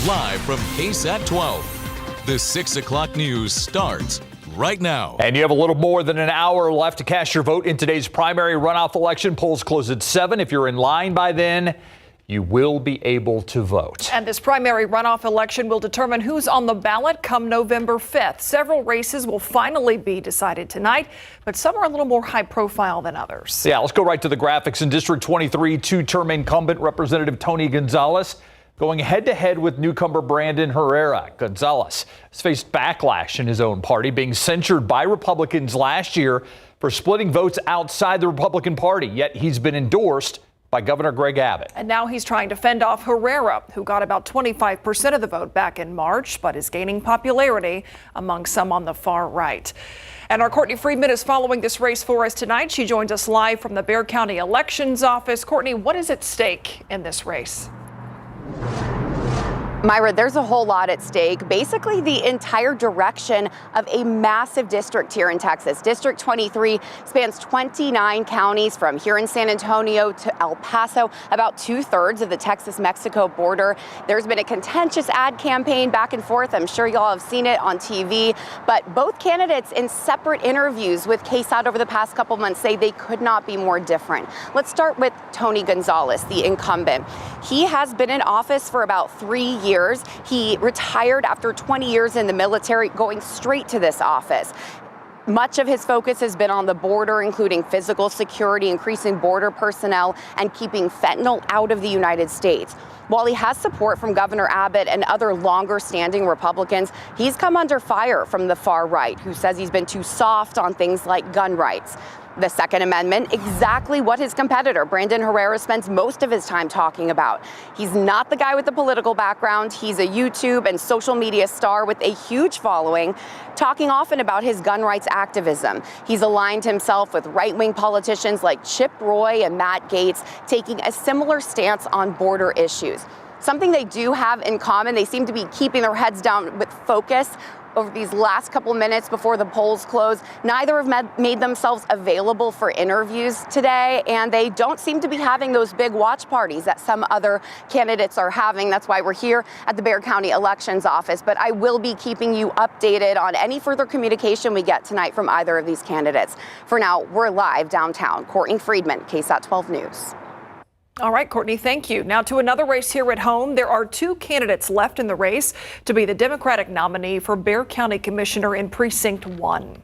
Live from KSAT 12. The 6 o'clock news starts right now. And you have a little more than an hour left to cast your vote in today's primary runoff election. Polls close at 7. If you're in line by then, you will be able to vote. And this primary runoff election will determine who's on the ballot come November 5th. Several races will finally be decided tonight, but some are a little more high profile than others. Yeah, let's go right to the graphics. In District 23, two-term incumbent Representative Tony Gonzalez going head-to-head with newcomer Brandon Herrera. Gonzalez has faced backlash in his own party, being censured by Republicans last year for splitting votes outside the Republican Party, yet he's been endorsed by Governor Greg Abbott. And now he's trying to fend off Herrera, who got about 25% of the vote back in March, but is gaining popularity among some on the far right. And our Courtney Friedman is following this race for us tonight. She joins us live from the Bexar County Elections Office. Courtney, what is at stake in this race? Myra, there's a whole lot at stake. Basically, the entire direction of a massive district here in Texas. District 23 spans 29 counties from here in San Antonio to El Paso, about 2/3 of the Texas-Mexico border. There's been a contentious ad campaign back and forth. I'm sure y'all have seen it on TV. But both candidates in separate interviews with KSAT over the past couple months say they could not be more different. Let's start with Tony Gonzalez, the incumbent. He has been in office for about 3 years. He retired after 20 years in the military, going straight to this office. Much of his focus has been on the border, including physical security, increasing border personnel, and keeping fentanyl out of the United States. While he has support from Governor Abbott and other longer-standing Republicans, he's come under fire from the far right, who says he's been too soft on things like gun rights. The Second Amendment, exactly what his competitor, Brandon Herrera, spends most of his time talking about. He's not the guy with the political background. He's a YouTube and social media star with a huge following, talking often about his gun rights activism. He's aligned himself with right-wing politicians like Chip Roy and Matt Gaetz, taking a similar stance on border issues. Something they do have in common, they seem to be keeping their heads down with focus over these last couple minutes before the polls close. Neither have made themselves available for interviews today, and they don't seem to be having those big watch parties that some other candidates are having. That's why we're here at the Bexar County Elections Office. But I will be keeping you updated on any further communication we get tonight from either of these candidates. For now, we're live downtown. Courtney Friedman, KSAT 12 News. All right, Courtney, thank you. Now to another race here at home. There are two candidates left in the race to be the Democratic nominee for Bexar County Commissioner in Precinct 1.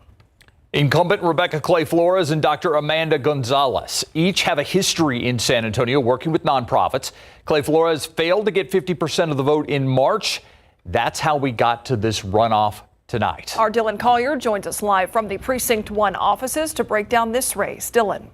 Incumbent Rebecca Clay Flores and Dr. Amanda Gonzalez each have a history in San Antonio working with nonprofits. Clay Flores failed to get 50% of the vote in March. That's how we got to this runoff tonight. Our Dylan Collier joins us live from the Precinct 1 offices to break down this race. Dylan.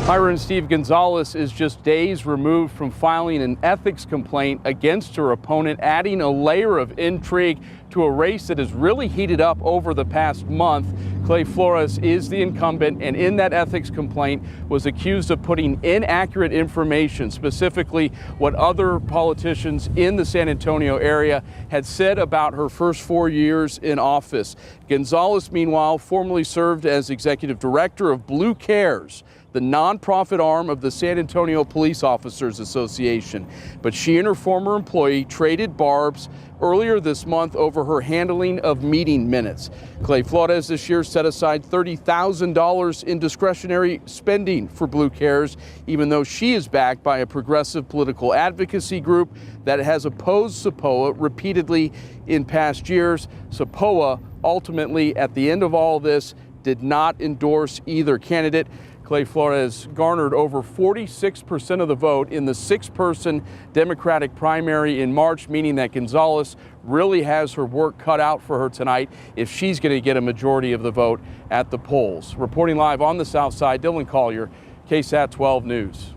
Myron Steve Gonzalez is just days removed from filing an ethics complaint against her opponent, adding a layer of intrigue to a race that has really heated up over the past month. Clay Flores is the incumbent, and in that ethics complaint was accused of putting inaccurate information, specifically what other politicians in the San Antonio area had said about her first 4 years in office. Gonzalez, meanwhile, formerly served as executive director of Blue Cares, the nonprofit arm of the San Antonio Police Officers Association. But she and her former employee traded barbs earlier this month over her handling of meeting minutes. Clay Flores this year set aside $30,000 in discretionary spending for Blue Cares, even though she is backed by a progressive political advocacy group that has opposed SAPOA repeatedly in past years. SAPOA ultimately, at the end of all this, did not endorse either candidate. Clay Flores garnered over 46% of the vote in the 6-person Democratic primary in March, meaning that Gonzalez really has her work cut out for her tonight if she's going to get a majority of the vote at the polls. Reporting live on the South Side, Dylan Collier, KSAT 12 News.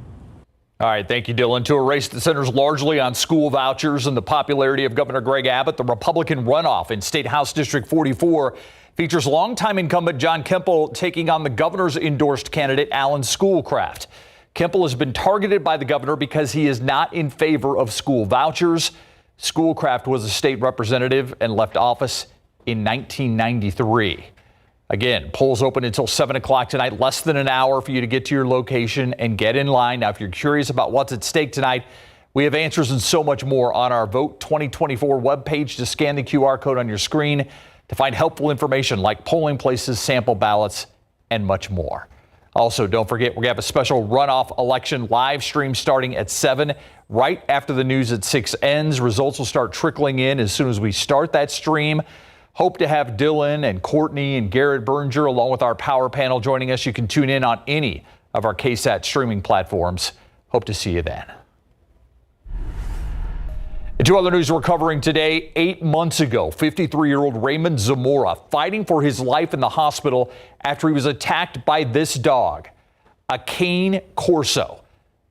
All right, thank you, Dylan. To a race that centers largely on school vouchers and the popularity of Governor Greg Abbott, the Republican runoff in State House District 44 features longtime incumbent John Kemple taking on the governor's endorsed candidate, Alan Schoolcraft. Kemple has been targeted by the governor because he is not in favor of school vouchers. Schoolcraft was a state representative and left office in 1993. Again, polls open until 7 o'clock tonight, less than an hour for you to get to your location and get in line. Now, if you're curious about what's at stake tonight, We have answers and so much more on our Vote 2024 webpage. Just scan the QR code on your screen to find helpful information like polling places, sample ballots, and much more. Also, don't forget, we have a special runoff election live stream starting at 7, right after the news at 6 ends. Results will start trickling in as soon as we start that stream. Hope to have Dylan and Courtney and Garrett Berger along with our power panel joining us. You can tune in on any of our KSAT streaming platforms. Hope to see you then. And two other news we're covering today. 8 months ago, 53-year-old Raymond Zamora fighting for his life in the hospital after he was attacked by this dog, a cane corso.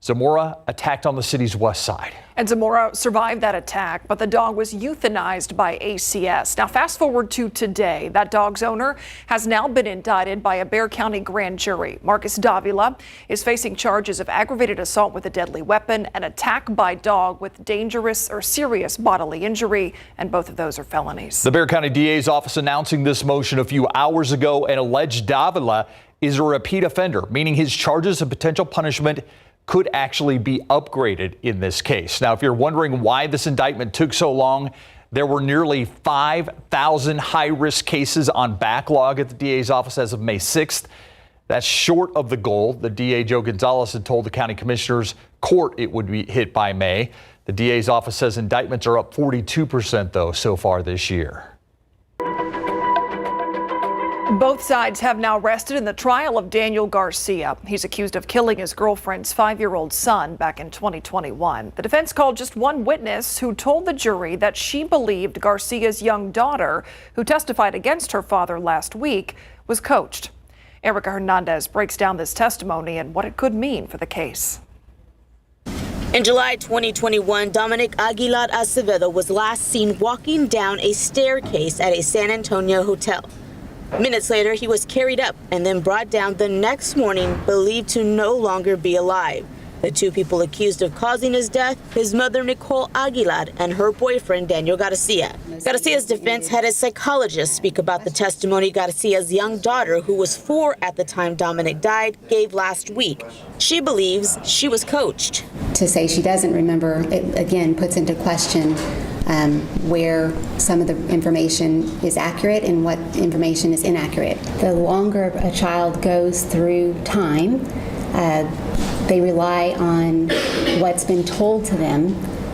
Zamora attacked on the city's west side. And Zamora survived that attack, but the dog was euthanized by ACS. Now, fast forward to today. That dog's owner has now been indicted by a Bexar County grand jury. Marcus Davila is facing charges of aggravated assault with a deadly weapon, an attack by dog with dangerous or serious bodily injury, and both of those are felonies. The Bexar County DA's office announcing this motion a few hours ago, and alleged Davila is a repeat offender, meaning his charges of potential punishment could actually be upgraded in this case. Now, if you're wondering why this indictment took so long, there were nearly 5,000 high-risk cases on backlog at the DA's office as of May 6th. That's short of the goal. The DA, Joe Gonzalez, had told the county commissioners court it would be hit by May. The DA's office says indictments are up 42%, though, so far this year. Both sides have now rested in the trial of Daniel Garcia. He's accused of killing his girlfriend's 5-year-old son back in 2021. The defense called just one witness who told the jury that she believed Garcia's young daughter, who testified against her father last week, was coached. Erica Hernandez breaks down this testimony and what it could mean for the case. In July 2021, Dominic Aguilar Acevedo was last seen walking down a staircase at a San Antonio hotel. Minutes later, he was carried up and then brought down the next morning, believed to no longer be alive. The two people accused of causing his death, his mother, Nicole Aguilar, and her boyfriend, Daniel Garcia. Garcia's defense had a psychologist speak about the testimony Garcia's young daughter, who was 4 at the time Dominic died, gave last week. She believes she was coached. To say she doesn't remember, it again puts into question where some of the information is accurate and what information is inaccurate. The longer a child goes through time, they rely on what's been told to them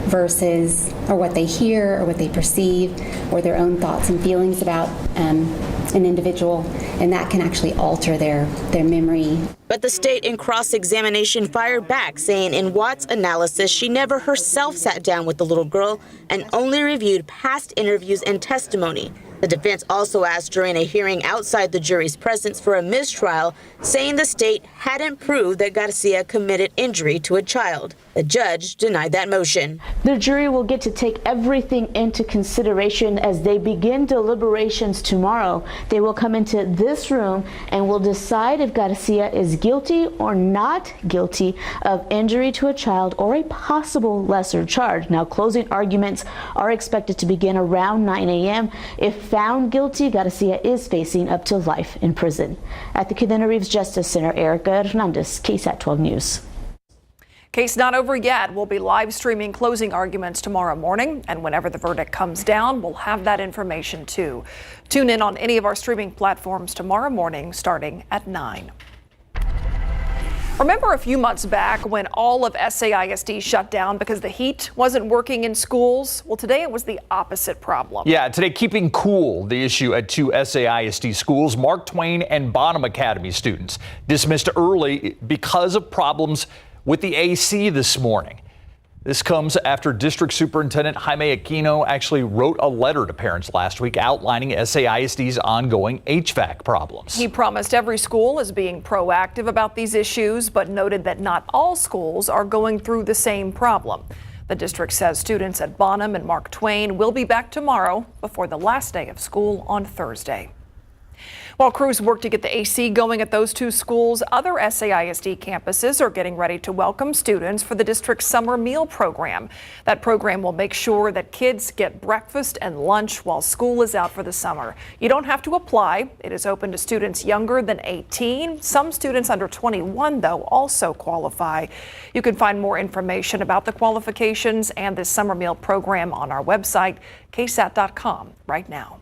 versus or what they hear or what they perceive or their own thoughts and feelings about an individual, and that can actually alter their memory. But the state in cross-examination fired back, saying in Watt's analysis she never herself sat down with the little girl and only reviewed past interviews and testimony. The defense also asked during a hearing outside the jury's presence for a mistrial, saying the state hadn't proved that Garcia committed injury to a child. The judge denied that motion. The jury will get to take everything into consideration as they begin deliberations tomorrow. They will come into this room and will decide if Garcia is guilty or not guilty of injury to a child or a possible lesser charge. Now, closing arguments are expected to begin around 9 a.m. If found guilty, Garcia is facing up to life in prison. At the Cadena Reeves Justice Center, Erica Hernandez, KSAT 12 News. Case not over yet. We'll be live streaming closing arguments tomorrow morning, and whenever the verdict comes down, we'll have that information too. Tune in on any of our streaming platforms tomorrow morning starting at 9. Remember a few months back when all of SAISD shut down because the heat wasn't working in schools? Well, today it was the opposite problem. Yeah, today keeping cool, the issue at 2 SAISD schools. Mark Twain and Bonham Academy students dismissed early because of problems with the AC this morning. This comes after District Superintendent Jaime Aquino actually wrote a letter to parents last week outlining SAISD's ongoing HVAC problems. He promised every school is being proactive about these issues, but noted that not all schools are going through the same problem. The district says students at Bonham and Mark Twain will be back tomorrow before the last day of school on Thursday. While crews work to get the AC going at those two schools, other SAISD campuses are getting ready to welcome students for the district's summer meal program. That program will make sure that kids get breakfast and lunch while school is out for the summer. You don't have to apply. It is open to students younger than 18. Some students under 21, though, also qualify. You can find more information about the qualifications and this summer meal program on our website, KSAT.com, right now.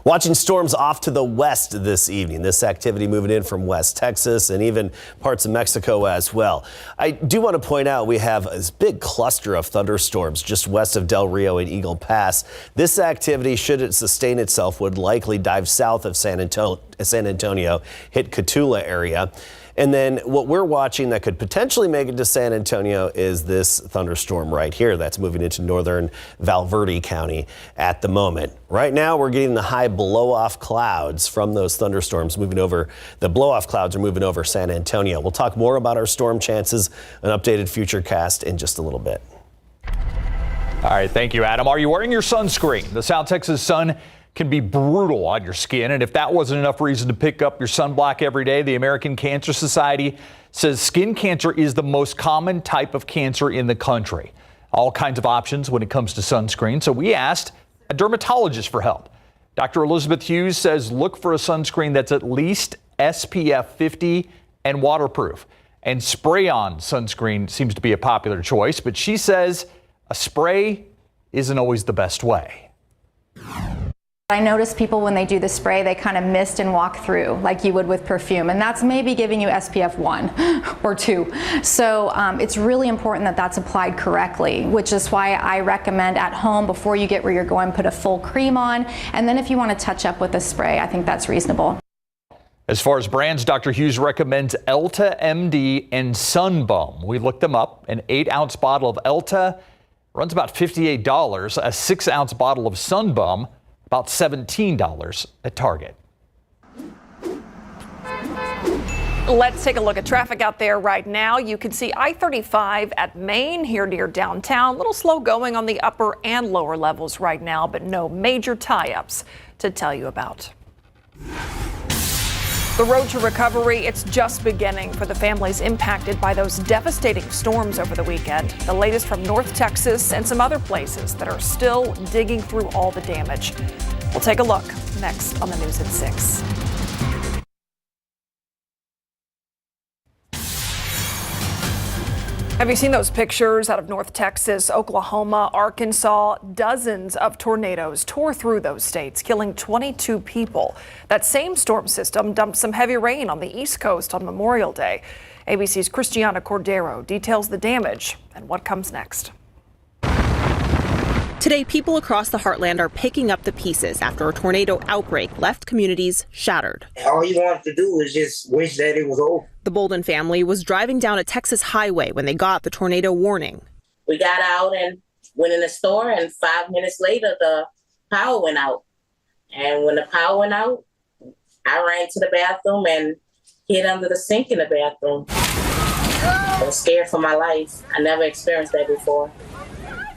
Watching storms off to the west this evening. This activity moving in from West Texas and even parts of Mexico as well. I do want to point out we have this big cluster of thunderstorms just west of Del Rio and Eagle Pass. This activity, should it sustain itself, would likely dive south of San Antonio, hit Cotulla area. And then what we're watching that could potentially make it to San Antonio is this thunderstorm right here that's moving into northern Valverde County at the moment. Right now, we're getting the high blow-off clouds from those thunderstorms moving over. The blow-off clouds are moving over San Antonio. We'll talk more about our storm chances, an updated futurecast in just a little bit. All right, thank you, Adam. Are you wearing your sunscreen? The South Texas sun can be brutal on your skin, and if that wasn't enough reason to pick up your sunblock every day, the American Cancer Society says skin cancer is the most common type of cancer in the country. All kinds of options when it comes to sunscreen, so we asked a dermatologist for help. Dr. Elizabeth Hughes says look for a sunscreen that's at least SPF 50 and waterproof. And spray-on sunscreen seems to be a popular choice, but she says a spray isn't always the best way. I notice people when they do the spray, they kind of mist and walk through like you would with perfume, and that's maybe giving you SPF 1 or 2. So it's really important that that's applied correctly, which is why I recommend at home before you get where you're going, put a full cream on, and then if you want to touch up with a spray, I think that's reasonable. As far as brands, Dr. Hughes recommends Elta MD and Sunbum. We looked them up. An 8-ounce bottle of Elta runs about $58. A 6-ounce bottle of Sunbum about $17 at Target. Let's take a look at traffic out there right now. You can see I-35 at Main here near downtown. A little slow going on the upper and lower levels right now, but no major tie-ups to tell you about. The road to recovery, it's just beginning for the families impacted by those devastating storms over the weekend. The latest from North Texas and some other places that are still digging through all the damage. We'll take a look next on the News at 6. Have you seen those pictures out of North Texas, Oklahoma, Arkansas? Dozens of tornadoes tore through those states, killing 22 people. That same storm system dumped some heavy rain on the East Coast on Memorial Day. ABC's Christiana Cordero details the damage and what comes next. Today, people across the heartland are picking up the pieces after a tornado outbreak left communities shattered. All you want to do is just wish that it was over. The Bolden family was driving down a Texas highway when they got the tornado warning. We got out and went in the store, and 5 minutes later, the power went out. And when the power went out, I ran to the bathroom and hid under the sink in the bathroom. I was scared for my life. I never experienced that before.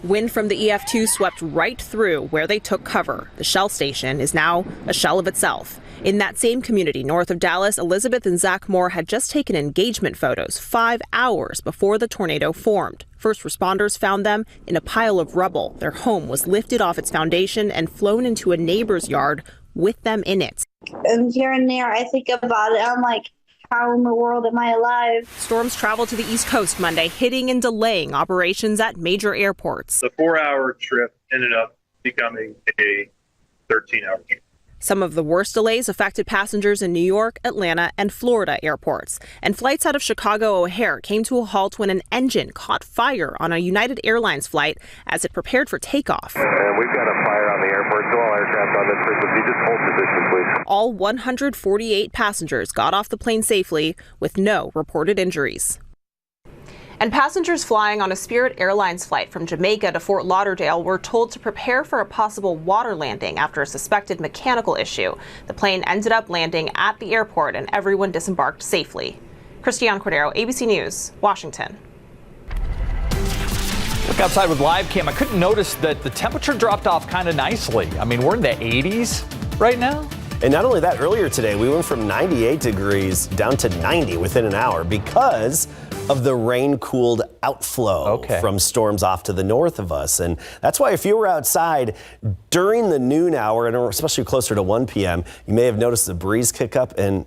Wind from the EF2 swept right through where they took cover. The Shell station is now a shell of itself. In that same community north of Dallas, Elizabeth and Zach Moore had just taken engagement photos 5 hours before the tornado formed. First responders found them in a pile of rubble. Their home was lifted off its foundation and flown into a neighbor's yard with them in it. And here and there, I think about it. I'm like, how in the world am I alive? Storms traveled to the East Coast Monday, hitting and delaying operations at major airports. The 4-hour trip ended up becoming a 13-hour trip. Some of the worst delays affected passengers in New York, Atlanta, and Florida airports. And flights out of Chicago O'Hare came to a halt when an engine caught fire on a United Airlines flight as it prepared for takeoff. And we've got a fire on the airport, so all aircraft on this frequency, just hold position, please. All 148 passengers got off the plane safely with no reported injuries. And passengers flying on a Spirit Airlines flight from Jamaica to Fort Lauderdale were told to prepare for a possible water landing after a suspected mechanical issue. The plane ended up landing at the airport and everyone disembarked safely. Christiane Cordero, ABC News, Washington. Outside with live cam, I couldn't notice that the temperature dropped off kind of nicely. I mean, we're in the 80s right now. And not only that, earlier today, we went from 98 degrees down to 90 within an hour because of the rain-cooled outflow from storms off to the north of us. And that's why if you were outside during the noon hour, and especially closer to 1 p.m., you may have noticed the breeze kick up and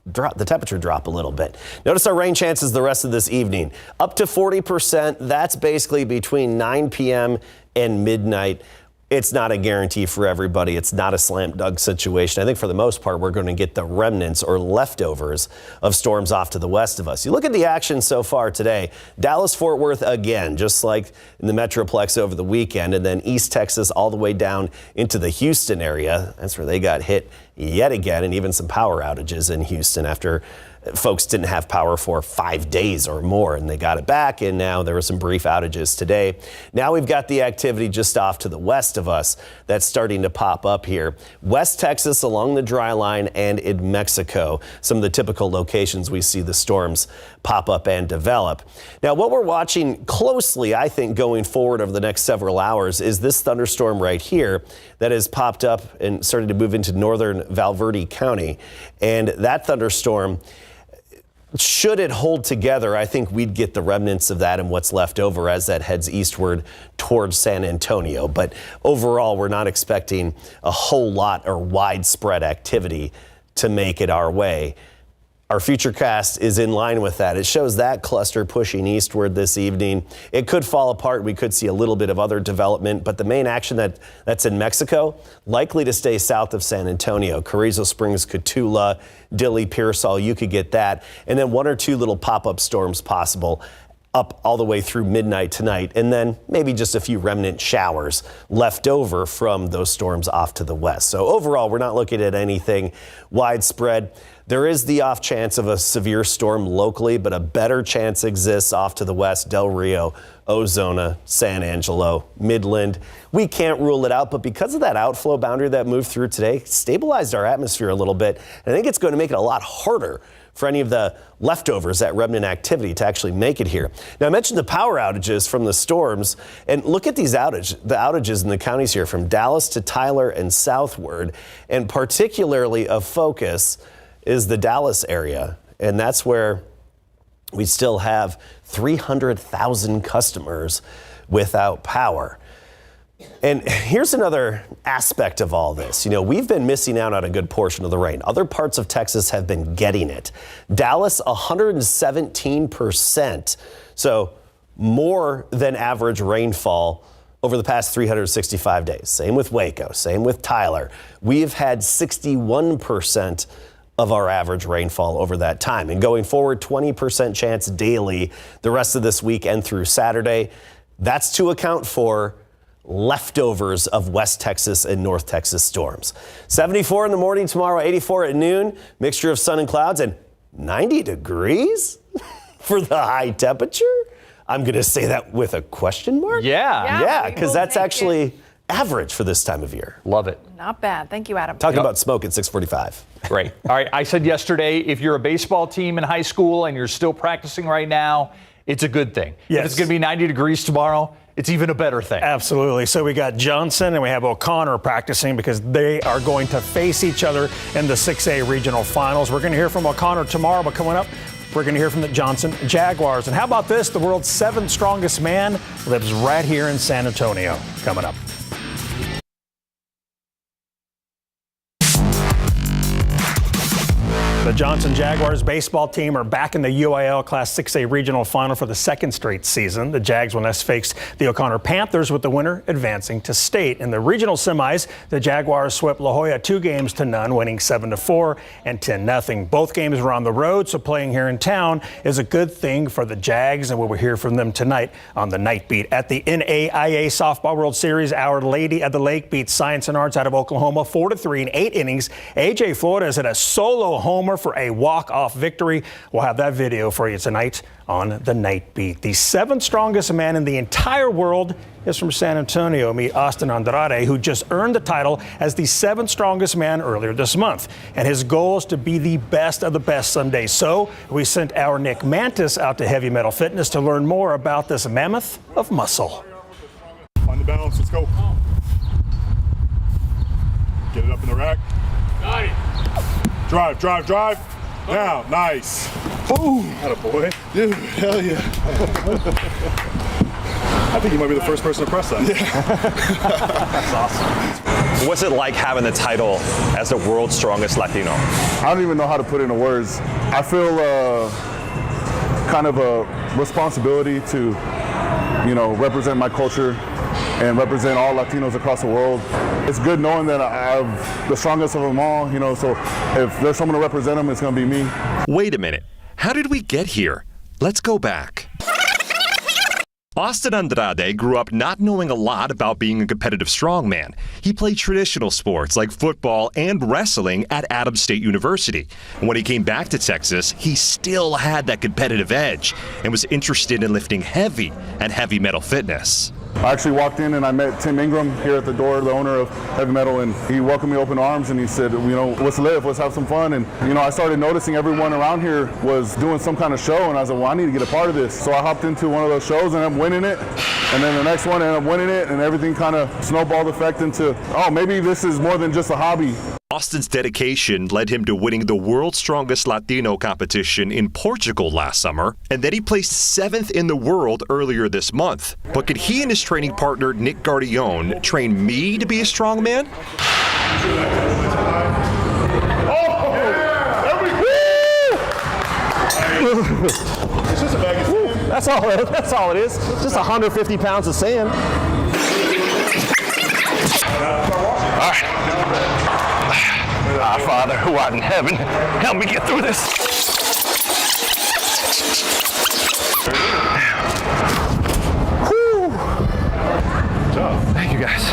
the temperature drop a little bit. Notice our rain chances the rest of this evening. Up to 40%. That's basically between 9 p.m. and midnight. It's not a guarantee for everybody. It's not a slam dunk situation. I think for the most part, we're going to get the remnants or leftovers of storms off to the west of us. You look at the action so far today. Dallas-Fort Worth again, just like in the Metroplex over the weekend, and then East Texas all the way down into the Houston area. That's where they got hit yet again, and even some power outages in Houston after folks didn't have power for 5 days or more, and they got it back, and now there were some brief outages today. Now we've got the activity just off to the west of us that's starting to pop up here. West Texas along the dry line and in Mexico, some of the typical locations we see the storms pop up and develop. Now, what we're watching closely, I think, going forward over the next several hours is this thunderstorm right here that has popped up and started to move into northern Valverde County. And that thunderstorm, should it hold together, I think we'd get the remnants of that and what's left over as that heads eastward towards San Antonio. But overall, we're not expecting a whole lot or widespread activity to make it our way. Our futurecast is in line with that. It shows that cluster pushing eastward this evening. It could fall apart. We could see a little bit of other development, but the main action that's in Mexico, likely to stay south of San Antonio. Carrizo Springs, Cotulla, Dilley, Pearsall, you could get that. And then one or two little pop-up storms possible up all the way through midnight tonight, and then maybe just a few remnant showers left over from those storms off to the west. So overall, we're not looking at anything widespread. There is the off chance of a severe storm locally, but a better chance exists off to the west, Del Rio, Ozona, San Angelo, Midland. We can't rule it out, but because of that outflow boundary that moved through today, stabilized our atmosphere a little bit. And I think it's going to make it a lot harder for any of the leftovers, that remnant activity, to actually make it here. Now, I mentioned the power outages from the storms, and look at these outages in the counties here from Dallas to Tyler and southward, and particularly of focus is the Dallas area, and that's where we still have 300,000 customers without power. And here's another aspect of all this. You know, we've been missing out on a good portion of the rain. Other parts of Texas have been getting it. Dallas, 117%. So more than average rainfall over the past 365 days. Same with Waco, same with Tyler. We've had 61% of our average rainfall over that time. And going forward, 20% chance daily the rest of this week and through Saturday. That's to account for leftovers of West Texas and North Texas storms. 74 in the morning tomorrow, 84 at noon, mixture of sun and clouds, and 90 degrees for the high temperature. I'm going to say that with a question mark. Yeah, because that's actually average for this time of year. Love it. Not bad. Thank you, Adam. Talking about smoke at 6:45. Great. All right. I said yesterday, if you're a baseball team in high school and you're still practicing right now, it's a good thing. Yes. If it's going to be 90 degrees tomorrow, it's even a better thing. Absolutely. So we got Johnson and we have O'Connor practicing because they are going to face each other in the 6A regional finals. We're going to hear from O'Connor tomorrow, but coming up, we're going to hear from the Johnson Jaguars. And how about this? The world's 7th strongest man lives right here in San Antonio. Coming up. The Johnson Jaguars baseball team are back in the UIL Class 6A regional final for the second straight season. The Jags will next face the O'Connor Panthers, with the winner advancing to state. In the regional semis, the Jaguars swept La Jolla 2-0, winning 7-4 and 10-0. Both games were on the road, so playing here in town is a good thing for the Jags, and we will hear from them tonight on the Night Beat. At the NAIA Softball World Series, Our Lady of the Lake beat Science and Arts out of Oklahoma 4-3 in 8 innings. AJ Flores hit a solo homer for for a walk-off victory. We'll have that video for you tonight on The Night Beat. The 7th strongest man in the entire world is from San Antonio. Meet Austin Andrade, who just earned the title as the 7th strongest man earlier this month. And his goal is to be the best of the best someday. So we sent our Nick Mantis out to Heavy Metal Fitness to learn more about this mammoth of muscle. On the balance, let's go. Get it up in the rack. Got it. Drive, drive, drive. Now, nice. Ooh, attaboy. Dude, hell yeah. I think you might be the first person to press that. Yeah. That's awesome. What's it like having the title as the world's strongest Latino? I don't even know how to put it into words. I feel kind of a responsibility to, represent my culture and represent all Latinos across the world. It's good knowing that I'm the strongest of them all, so if there's someone to represent them, it's going to be me. Wait a minute. How did we get here? Let's go back. Austin Andrade grew up not knowing a lot about being a competitive strongman. He played traditional sports like football and wrestling at Adams State University. When he came back to Texas, he still had that competitive edge and was interested in lifting heavy and heavy metal fitness. I actually walked in and I met Tim Ingram here at the door, the owner of Heavy Metal, and he welcomed me open arms and he said, let's live, let's have some fun. And, I started noticing everyone around here was doing some kind of show, and I was like, well, I need to get a part of this. So I hopped into one of those shows and I'm winning it. And then the next one, and I'm winning it, and everything kind of snowballed effect into, maybe this is more than just a hobby. Austin's dedication led him to winning the world's strongest Latino competition in Portugal last summer, and then he placed 7th in the world earlier this month. But could he and his training partner, Nick Guardione, train me to be a strongman? That's all it is. Just 150 pounds of sand. All right. Our Father who art in heaven, help me get through this. Whew. Thank you guys.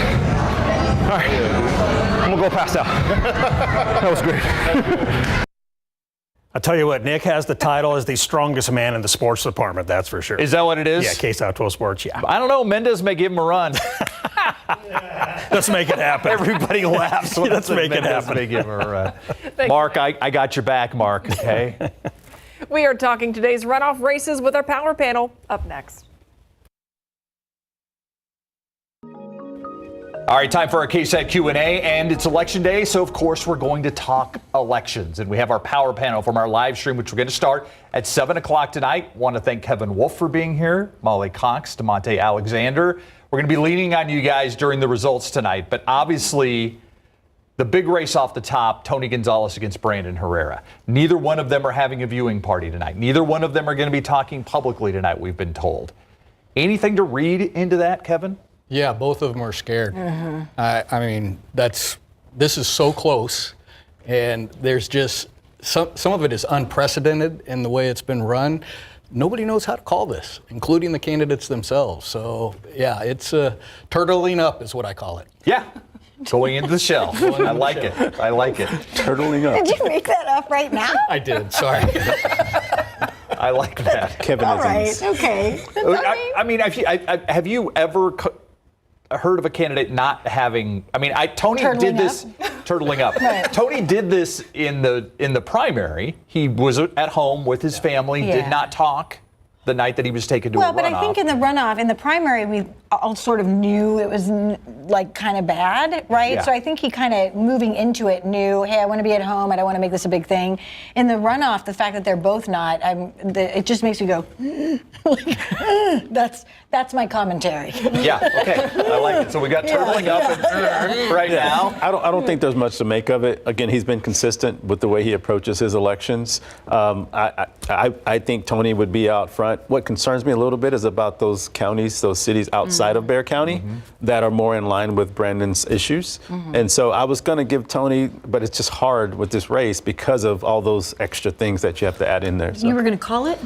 All right, I'm gonna go pass out. That was great. I'll tell you what, Nick has the title as the strongest man in the sports department, that's for sure. Is that what it is? Yeah, KSAT 12 Sports, yeah. I don't know, Mendez may give him a run. Let's make it happen. Everybody laughs when Let's make it happen. May give him a run. Mark, I got your back, Mark, okay? We are talking today's runoff races with our power panel up next. All right, time for our KSAT Q&A, and it's election day, so of course we're going to talk elections. And we have our power panel from our live stream, which we're going to start at 7 o'clock tonight. Want to thank Kevin Wolf for being here, Molly Cox, DeMonte Alexander. We're going to be leaning on you guys during the results tonight, but obviously the big race off the top, Tony Gonzalez against Brandon Herrera. Neither one of them are having a viewing party tonight. Neither one of them are going to be talking publicly tonight, we've been told. Anything to read into that, Kevin? Yeah, both of them are scared. I mean, this is so close, and there's just some of it is unprecedented in the way it's been run. Nobody knows how to call this, including the candidates themselves. So, yeah, it's turtling up is what I call it. Yeah, going into the shell. I like it. I like it. Turtling up. Did you make that up right now? I did, sorry. I like that. Kevinisms. All right, okay. I mean, have you ever heard of a candidate not having? I mean, Tony did this. Turtling up. Right. Tony did this in the primary. He was at home with his family. Yeah. Did not talk the night that he was taken to a runoff. Well, but I think in the runoff, in the primary, we all sort of knew it was like kind of bad, right? Yeah. So I think he kind of moving into it knew, hey, I want to be at home. I don't want to make this a big thing. In the runoff, the fact that they're both not, it just makes me go, that's my commentary. Yeah. Okay. I like it. So we got turtling up right now. I don't think there's much to make of it. Again, he's been consistent with the way he approaches his elections. I think Tony would be out front. What concerns me a little bit is about those counties, those cities outside of Bexar County that are more in line with Brandon's issues. And so I was going to give Tony, but it's just hard with this race because of all those extra things that you have to add in there. So. You were going to call it?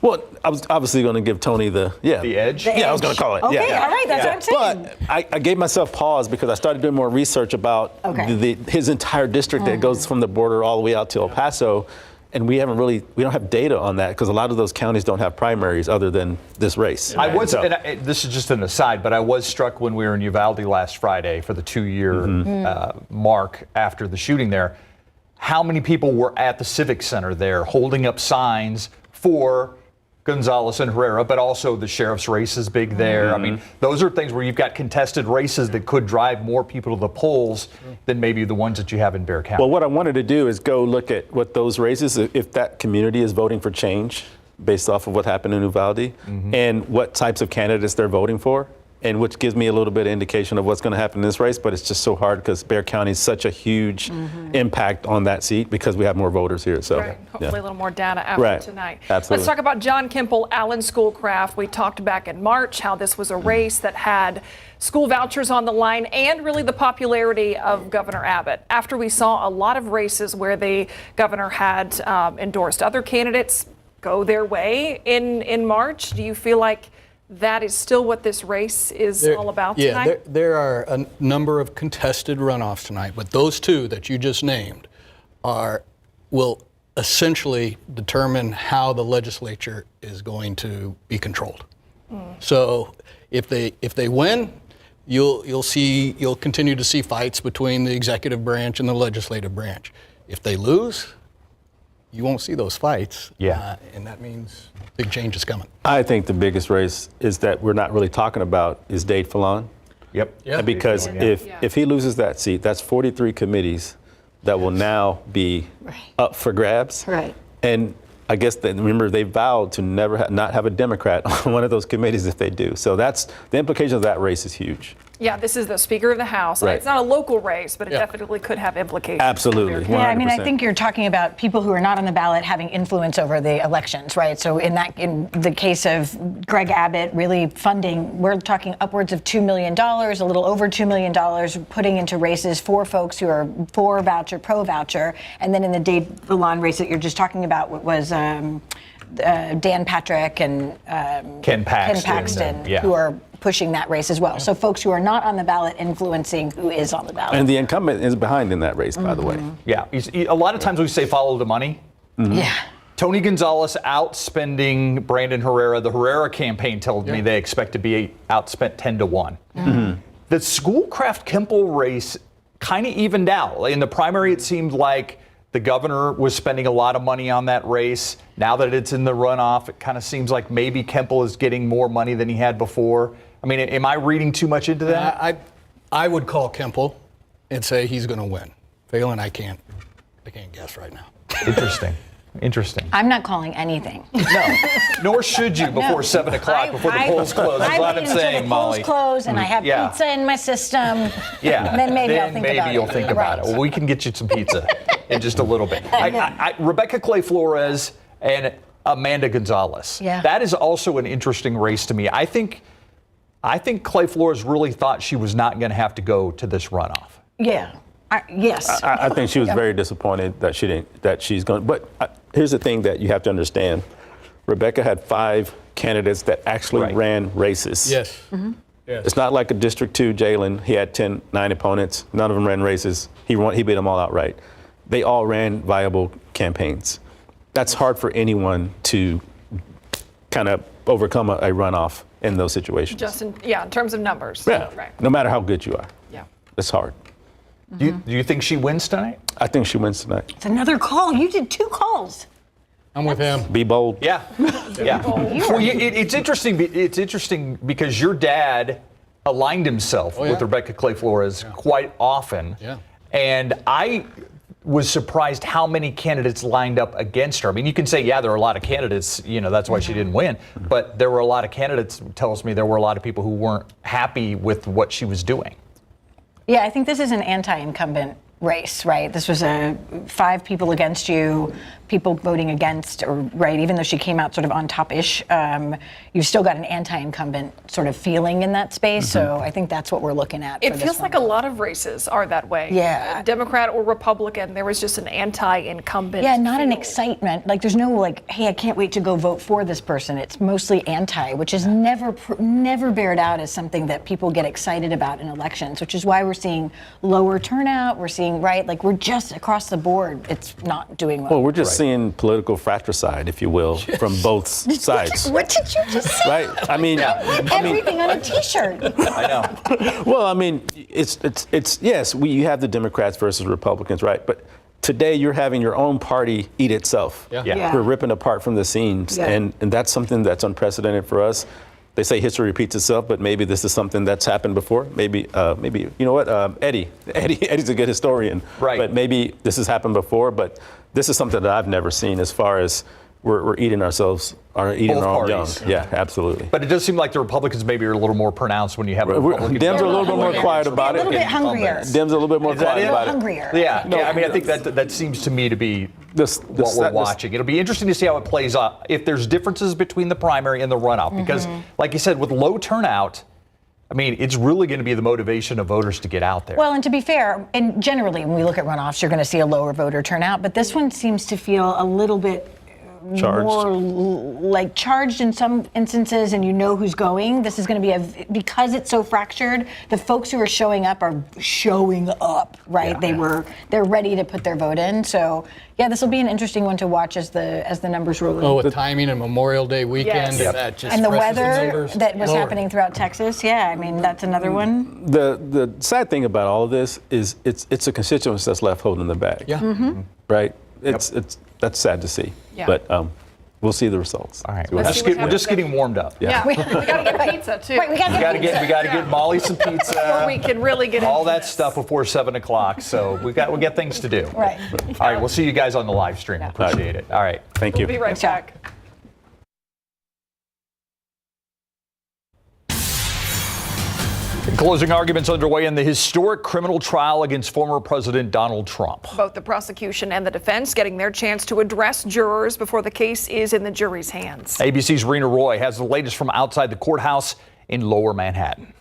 Well, I was obviously going to give Tony the edge. I was going to call it. Okay, all right, that's what I'm saying. But I gave myself pause because I started doing more research about his entire district that goes from the border all the way out to El Paso. And we don't have data on that because a lot of those counties don't have primaries other than this race. This is just an aside, but I was struck when we were in Uvalde last Friday for the 2-year mark after the shooting there, how many people were at the Civic Center there holding up signs for Gonzalez and Herrera, but also the sheriff's race is big there. I mean, those are things where you've got contested races that could drive more people to the polls than maybe the ones that you have in Bexar County. Well, what I wanted to do is go look at what those races, if that community is voting for change based off of what happened in Uvalde, and what types of candidates they're voting for, and which gives me a little bit of indication of what's going to happen in this race, but it's just so hard because Bexar County is such a huge impact on that seat because we have more voters here. So, Hopefully a little more data after tonight. Absolutely. Let's talk about John Kemple, Allen Schoolcraft. We talked back in March how this was a race that had school vouchers on the line and really the popularity of Governor Abbott. After we saw a lot of races where the governor had endorsed other candidates go their way in March, do you feel like that is still what this race is all about tonight? Yeah, there are a number of contested runoffs tonight, but those two that you just named will essentially determine how the legislature is going to be controlled. So if they win, you'll continue to see fights between the executive branch and the legislative branch. If they lose, you won't see those fights. And that means big change is coming. I think the biggest race is that we're not really talking about is Dade Fallon. Yep. Because if he loses that seat, that's 43 committees that will now be up for grabs. Right. And I guess remember they vowed to never not have a Democrat on one of those committees if they do. So that's the implication of that race is huge. Yeah, this is the Speaker of the House. Right. It's not a local race, but it definitely could have implications. Absolutely. 100%. Yeah, I mean, I think you're talking about people who are not on the ballot having influence over the elections, right? So in the case of Greg Abbott really funding, we're talking upwards of $2 million, a little over $2 million, putting into races for folks who are for voucher, pro voucher. And then in the Dade Fallon race that you're just talking about was Dan Patrick and Ken Paxton, who are pushing that race as well. So folks who are not on the ballot influencing who is on the ballot. And the incumbent is behind in that race, by the way. Yeah, a lot of times we say follow the money. Yeah. Tony Gonzalez outspending Brandon Herrera. The Herrera campaign told me they expect to be outspent 10-1. The Schoolcraft Kemple race kind of evened out. In the primary, it seemed like the governor was spending a lot of money on that race. Now that it's in the runoff, it kind of seems like maybe Kemple is getting more money than he had before. I mean, am I reading too much into that? I would call Kemple and say he's going to win. Phelan, I can't guess right now. Interesting. I'm not calling anything. No, nor should you before 7 o'clock, before the polls close. That's what I'm saying, Molly. The polls close and I have pizza in my system. Yeah. Then maybe I'll think about it. Maybe you'll think about it. Well, we can get you some pizza in just a little bit. Rebecca Clay Flores and Amanda Gonzalez. Yeah. That is also an interesting race to me. I think Clay Flores really thought she was not going to have to go to this runoff. Yeah. Yes. I think she was very disappointed that she's going. But here's the thing that you have to understand. Rebecca had 5 candidates that actually ran races. Yes. Yes. It's not like a District 2 Jalen. He had 9 opponents. None of them ran races. He beat them all outright. They all ran viable campaigns. That's hard for anyone to kind of overcome a runoff in those situations. Just in terms of numbers. Yeah. Right. No matter how good you are. Yeah. It's hard. Do you think she wins tonight? I think she wins tonight. It's another call. You did 2 calls. I'm with him. Be bold. Yeah. Well, it's interesting. It's interesting because your dad aligned himself with Rebecca Clay Flores quite often. Yeah. And I was surprised how many candidates lined up against her. I mean, you can say, there are a lot of candidates, that's why she didn't win. But there were a lot of candidates, tells me there were a lot of people who weren't happy with what she was doing. Yeah, I think this is an anti-incumbent race, right? This was 5 people against you, people voting against, right? Even though she came out sort of on top-ish, you've still got an anti-incumbent sort of feeling in that space. So I think that's what we're looking at. It feels like a lot of races are that way. Yeah. Democrat or Republican, there was just an anti-incumbent. Yeah, not an excitement. Like there's no hey, I can't wait to go vote for this person. It's mostly anti, which is never bared out as something that people get excited about in elections, which is why we're seeing lower turnout. We're seeing, we're just across the board, it's not doing well. Well, we're just seeing seeing political fratricide, if you will, from both sides. What did you just say? Right? I mean, Everything on a T-shirt. I know. Well, I mean, it's yes, you have the Democrats versus Republicans, right? But today you're having your own party eat itself. Yeah. We're ripping apart from the seams, and that's something that's unprecedented for us. They say history repeats itself, but maybe this is something that's happened before. Maybe you know what? Eddie's a good historian, right? But maybe this has happened before. But this is something that I've never seen, as far as we're eating ourselves, eating our own young. Yeah, absolutely. But it does seem like the Republicans maybe are a little more pronounced when you have a Republican. Dems are a little bit more quiet about it. A little bit hungrier. Dems are a little bit more quiet about it. Hungrier. Yeah, I mean, I think that seems to me to be what we're watching. It'll be interesting to see how it plays out, if there's differences between the primary and the runoff. Because, like you said, with low turnout, I mean, it's really going to be the motivation of voters to get out there. Well, and to be fair, and generally when we look at runoffs, you're going to see a lower voter turnout. But this one seems to feel a little bit charged. more like charged in some instances, and you know who's going. This is going to be because it's so fractured. The folks who are showing up, right? They're ready to put their vote in. So yeah, this will be an interesting one to watch as the numbers roll in. Oh, with timing and Memorial Day weekend, Yes. and that just and the presses weather numbers that was lower. happening throughout Texas. Yeah, I mean that's another one. The sad thing about all of this is it's a constituency that's left holding the bag. Mm-hmm. Right? That's sad to see. Yeah. But we'll see the results. All right, See what happens. we're just getting warmed up. Yeah, we got to get pizza too. Right, we got to get We got to get Molly some pizza. Before we can really get all into that this. stuff before 7 o'clock. So we got things to do. Right. All right, we'll see you guys on the live stream. Appreciate it. All right. Thank you. We'll be right back. Closing arguments underway in the historic criminal trial against former President Donald Trump. Both the prosecution and the defense getting their chance to address jurors before the case is in the jury's hands. ABC's Rena Roy has the latest from outside the courthouse in Lower Manhattan.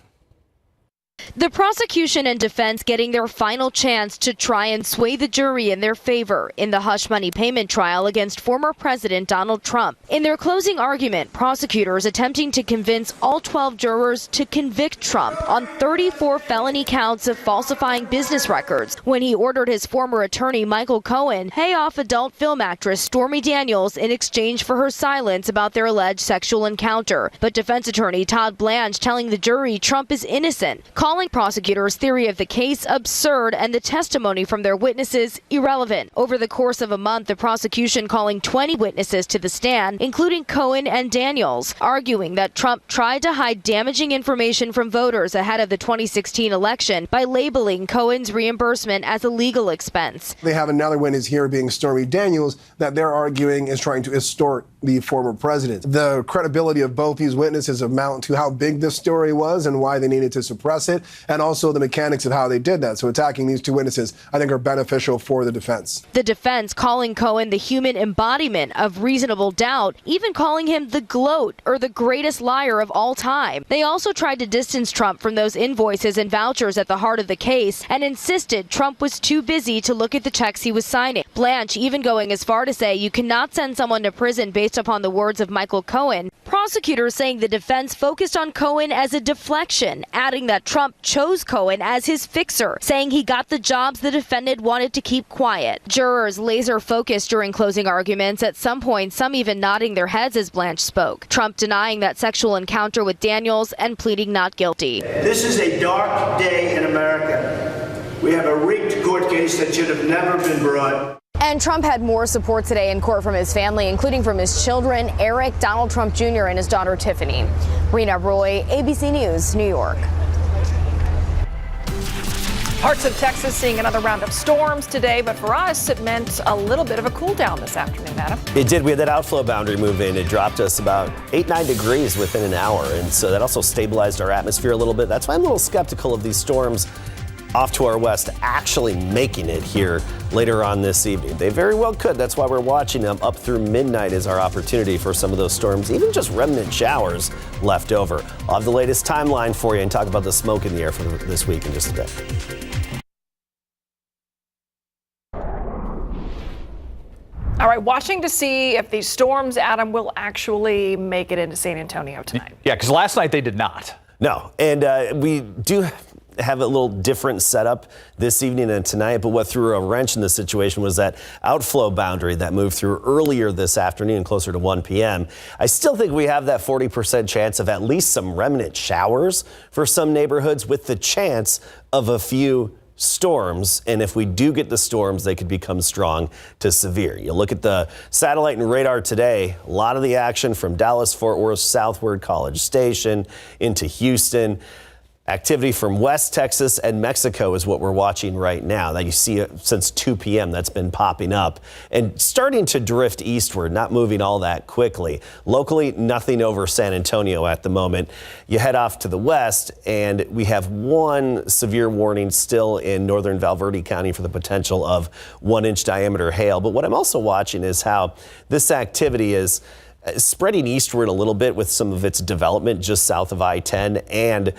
The prosecution and defense getting their final chance to try and sway the jury in their favor in the hush money payment trial against former President Donald Trump. In their closing argument, prosecutors attempting to convince all 12 jurors to convict Trump on 34 felony counts of falsifying business records when he ordered his former attorney Michael Cohen pay off adult film actress Stormy Daniels in exchange for her silence about their alleged sexual encounter. But defense attorney Todd Blanche telling the jury Trump is innocent, calling prosecutors' theory of the case absurd and the testimony from their witnesses irrelevant. Over the course of a month, the prosecution calling 20 witnesses to the stand, including Cohen and Daniels, arguing that Trump tried to hide damaging information from voters ahead of the 2016 election by labeling Cohen's reimbursement as a legal expense. They have another witness here being Stormy Daniels that they're arguing is trying to extort the former president. The credibility of both these witnesses amount to how big this story was and why they needed to suppress it, and also the mechanics of how they did that. So attacking these two witnesses, I think, are beneficial for the defense. The defense calling Cohen the human embodiment of reasonable doubt, even calling him the gloat or the greatest liar of all time. They also tried to distance Trump from those invoices and vouchers at the heart of the case and insisted Trump was too busy to look at the checks he was signing. Blanche even going as far to say you cannot send someone to prison based upon the words of Michael Cohen. Prosecutors saying the defense focused on Cohen as a deflection, adding that Trump chose Cohen as his fixer, saying he got the jobs the defendant wanted to keep quiet. Jurors laser focused during closing arguments, at some point some even nodding their heads as Blanche spoke. Trump denying that sexual encounter with Daniels and pleading not guilty. This is a dark day in America. We have a rigged court case that should have never been brought. And Trump had more support today in court from his family, including from his children, Eric, Donald Trump Jr., and his daughter, Tiffany. Rena Roy, ABC News, New York. Parts of Texas seeing another round of storms today, but for us, it meant a little bit of a cool down this afternoon, Adam. It did. We had that outflow boundary move in. It dropped us about 8-9 degrees within an hour. And so that also stabilized our atmosphere a little bit. That's why I'm a little skeptical of these storms off to our west actually making it here later on this evening. They very well could. That's why we're watching them. Up through midnight is our opportunity for some of those storms, even just remnant showers left over. I'll have the latest timeline for you and talk about the smoke in the air for this week in just a bit. All right, watching to see if these storms, Adam, will actually make it into San Antonio tonight. Yeah, because last night they did not. No, and we do have a little different setup this evening and tonight, but what threw a wrench in the situation was that outflow boundary that moved through earlier this afternoon, closer to 1 p.m. I still think we have that 40% chance of at least some remnant showers for some neighborhoods, with the chance of a few storms. And if we do get the storms, they could become strong to severe. You look at the satellite and radar today, a lot of the action from Dallas-Fort Worth southward, College Station into Houston. Activity from West Texas and Mexico is what we're watching right now. That you see it since 2 p.m. that's been popping up and starting to drift eastward, not moving all that quickly. Locally, nothing over San Antonio at the moment. You head off to the west, and we have one severe warning still in northern Valverde County for the potential of 1-inch diameter hail. But what I'm also watching is how this activity is spreading eastward a little bit with some of its development just south of I-10 and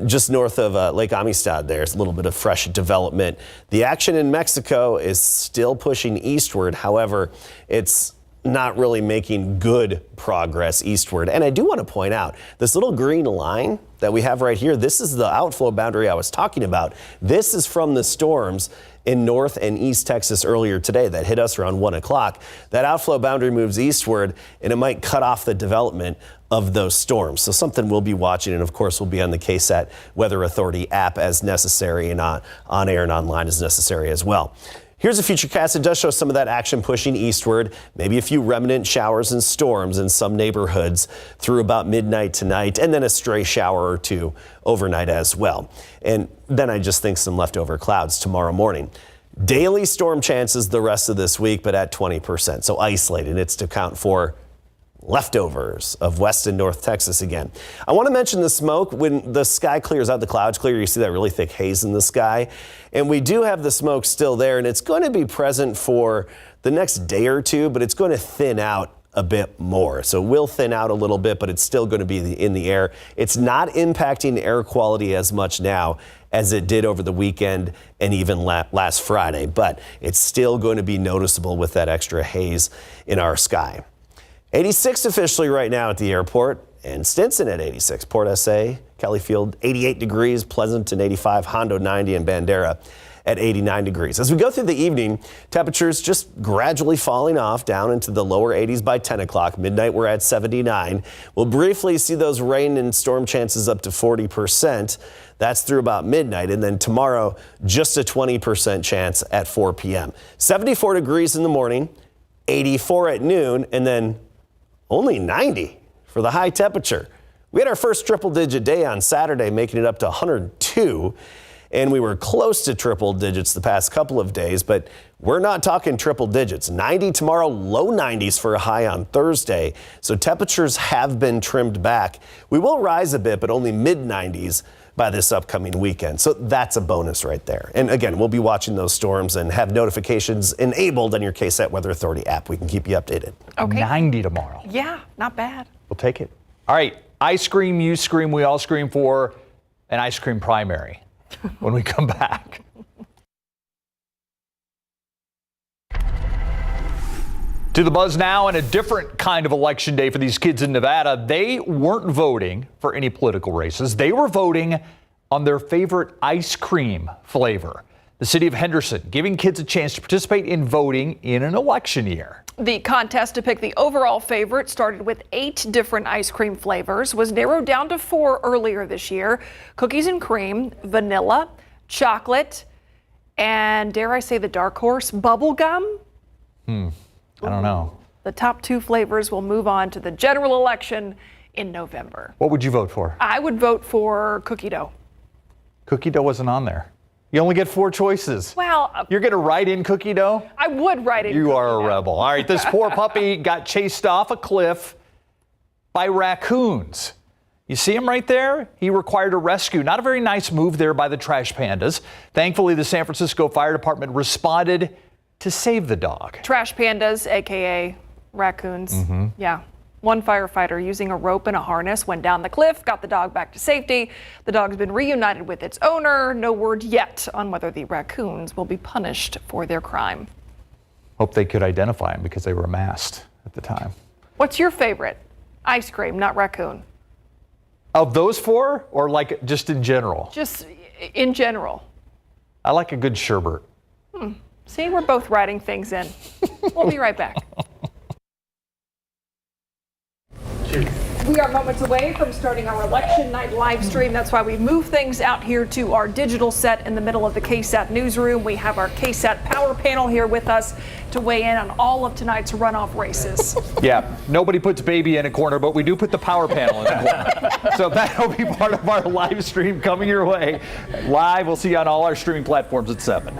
just north of Lake Amistad. There's a little bit of fresh development. The action in Mexico is still pushing eastward. However, it's not really making good progress eastward. And I do want to point out this little green line that we have right here. This is the outflow boundary I was talking about. This is from the storms in North and East Texas earlier today that hit us around 1 o'clock. That outflow boundary moves eastward, and it might cut off the development of those storms. So something we'll be watching, and of course we'll be on the KSAT Weather Authority app as necessary, and on air and online as necessary as well. Here's a futurecast. It does show some of that action pushing eastward, maybe a few remnant showers and storms in some neighborhoods through about midnight tonight, and then a stray shower or two overnight as well. And then I just think some leftover clouds tomorrow morning. Daily storm chances the rest of this week, but at 20%. So isolated. It's to account for leftovers of West and North Texas again. I want to mention the smoke. When the sky clears out, the clouds clear, you see that really thick haze in the sky. And we do have the smoke still there, and it's going to be present for the next day or two, but it's going to thin out a bit more. So it will thin out a little bit, but it's still going to be in the air. It's not impacting air quality as much now as it did over the weekend and even last Friday, but it's still going to be noticeable with that extra haze in our sky. 86 officially right now at the airport, and Stinson at 86. Port SA, Kelly Field 88 degrees, Pleasanton 85, Hondo 90, and Bandera at 89 degrees. As we go through the evening, temperatures just gradually falling off down into the lower 80s by 10 o'clock. Midnight, we're at 79. We'll briefly see those rain and storm chances up to 40%. That's through about midnight. And then tomorrow, just a 20% chance at 4 p.m. 74 degrees in the morning, 84 at noon, and then only 90 for the high temperature. We had our first triple-digit day on Saturday, making it up to 102, and we were close to triple digits the past couple of days, but we're not talking triple digits. 90 tomorrow, low 90s for a high on Thursday, so temperatures have been trimmed back. We will rise a bit, but only mid-90s by this upcoming weekend. So that's a bonus right there. And again, we'll be watching those storms and have notifications enabled on your KSAT Weather Authority app. We can keep you updated. Okay. 90 tomorrow. Yeah, not bad. We'll take it. All right. I scream, you scream, we all scream for an ice cream primary when we come back. To the buzz now, and a different kind of election day for these kids in Nevada. They weren't voting for any political races. They were voting on their favorite ice cream flavor. The city of Henderson giving kids a chance to participate in voting in an election year. The contest to pick the overall favorite started with 8 different ice cream flavors, was narrowed down to 4 earlier this year: cookies and cream, vanilla, chocolate, and dare I say the dark horse, bubble gum? I don't know. The top 2 flavors will move on to the general election in November. What would you vote for? I would vote for cookie dough. Cookie dough wasn't on there. You only get 4 choices. Well, You're going to write in cookie dough? I would write in You cookie are a dough. rebel. All right, this poor puppy got chased off a cliff by raccoons. You see him right there? He required a rescue. Not a very nice move there by the trash pandas. Thankfully, the San Francisco Fire Department responded to save the dog. Trash pandas, aka raccoons. Yeah. One firefighter using a rope and a harness went down the cliff, got the dog back to safety. The dog's been reunited with its owner. No word yet on whether the raccoons will be punished for their crime. Hope they could identify him because they were masked at the time. What's your favorite? Ice cream, not raccoon. Of those 4, or like just in general? Just in general? I like a good sherbet. See, we're both writing things in. We'll be right back. We are moments away from starting our election night live stream. That's why we move things out here to our digital set in the middle of the KSAT newsroom. We have our KSAT power panel here with us to weigh in on all of tonight's runoff races. Yeah, nobody puts baby in a corner, but we do put the power panel in the corner. So that'll be part of our live stream coming your way. Live, we'll see you on all our streaming platforms at 7.